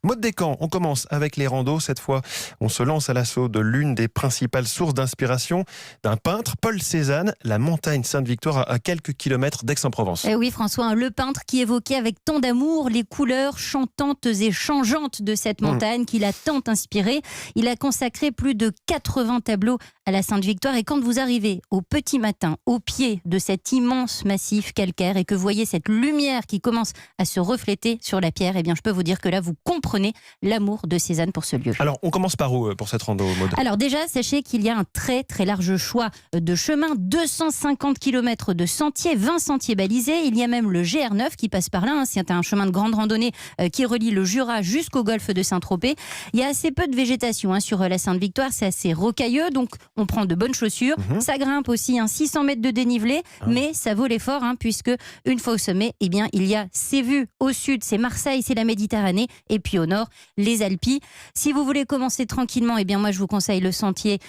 Mode des camps, on commence avec les randos. Cette fois, on se lance à l'assaut de l'une des principales sources d'inspiration d'un peintre, Paul Cézanne, la montagne Sainte-Victoire à quelques kilomètres d'Aix-en-Provence. Eh oui, François, le peintre qui évoquait avec tant d'amour les couleurs chantantes et changeantes de cette montagne qui l'a tant inspiré. Il a consacré plus de 80 tableaux à la Sainte-Victoire. Et quand vous arrivez au petit matin, au pied de cet immense massif calcaire et que vous voyez cette lumière qui commence à se refléter sur la pierre, eh bien, je peux vous dire que là, vous comprenez l'amour de Cézanne pour ce lieu. Alors, on commence par où pour cette rando, Maud ? Alors déjà, sachez qu'il y a un très très large choix de chemins, 250 km de sentiers, 20 sentiers balisés. Il y a même le GR9 qui passe par là. C'est un chemin de grande randonnée qui relie le Jura jusqu'au golfe de Saint-Tropez. Il y a assez peu de végétation sur la Sainte-Victoire, c'est assez rocailleux, donc on prend de bonnes chaussures. Ça grimpe aussi, 600 mètres de dénivelé, mais ça vaut l'effort, puisque une fois au sommet, eh bien, il y a ces vues. Au sud, c'est Marseille, c'est la Méditerranée, et puis au nord, les Alpilles. Si vous voulez commencer tranquillement, eh bien, moi je vous conseille le sentier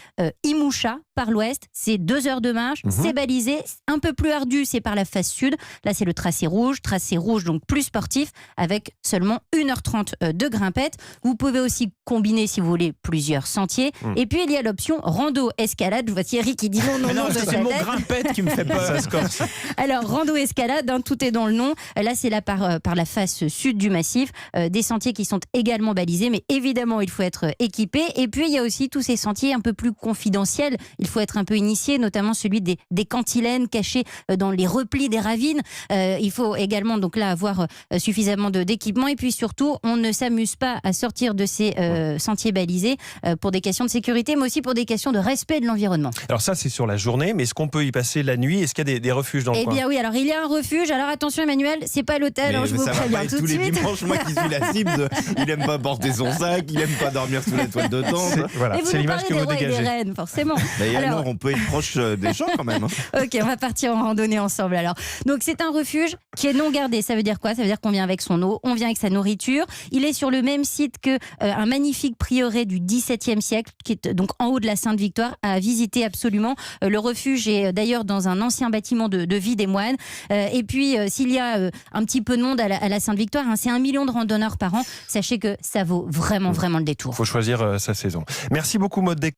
Imoucha par l'ouest. C'est 2 heures de marche, c'est balisé, un peu plus ardu, c'est par la face sud. Là, c'est le tracé rouge donc plus sportif, avec seulement 1h30 de grimpette. Vous pouvez aussi combiner, si vous voulez, plusieurs sentiers. Et puis, il y a l'option rando-escalade. Je vois Thierry qui dit non, c'est le mot grimpette qui me fait peur. Ça se corse. Alors, rando-escalade, tout est dans le nom. Là, c'est là par la face sud du massif. Des sentiers qui sont également balisés, mais évidemment, il faut être équipé. Et puis, il y a aussi tous ces sentiers un peu plus confidentiels. Il faut être un peu initié, notamment celui des cantilènes cachés dans les replis des ravines. Il faut également donc là avoir suffisamment d'équipement, et puis surtout on ne s'amuse pas à sortir de ces sentiers balisés pour des questions de sécurité, mais aussi pour des questions de respect de l'environnement. Alors ça, c'est sur la journée, mais est-ce qu'on peut y passer la nuit ? Est-ce qu'il y a des refuges dans le coin ? Eh bien oui, alors il y a un refuge. Alors attention Emmanuel, c'est pas l'hôtel, je vous préviens tout de suite. Tous les dimanches, moi qui suis la cible, il aime pas porter son sac, il aime pas dormir sous la toile de tente. Voilà, c'est l'image que vous dégagez. Des reines, forcément. Alors, on peut être proche des gens quand même. Ok, on va partir en randonnée ensemble alors. Donc c'est un refuge qui est non gardé. Ça veut dire quoi ? Ça veut dire qu'on vient avec son eau, on vient avec sa nourriture. Il est sur le même site que un magnifique prieuré du XVIIe siècle, qui est donc en haut de la Sainte-Victoire, à visiter absolument. Le refuge est d'ailleurs dans un ancien bâtiment de vie des moines. Et puis s'il y a un petit peu de monde à la Sainte-Victoire, c'est 1 million de randonneurs par an. Sachez que ça vaut vraiment le détour. Il faut choisir sa saison. Merci beaucoup, Maud.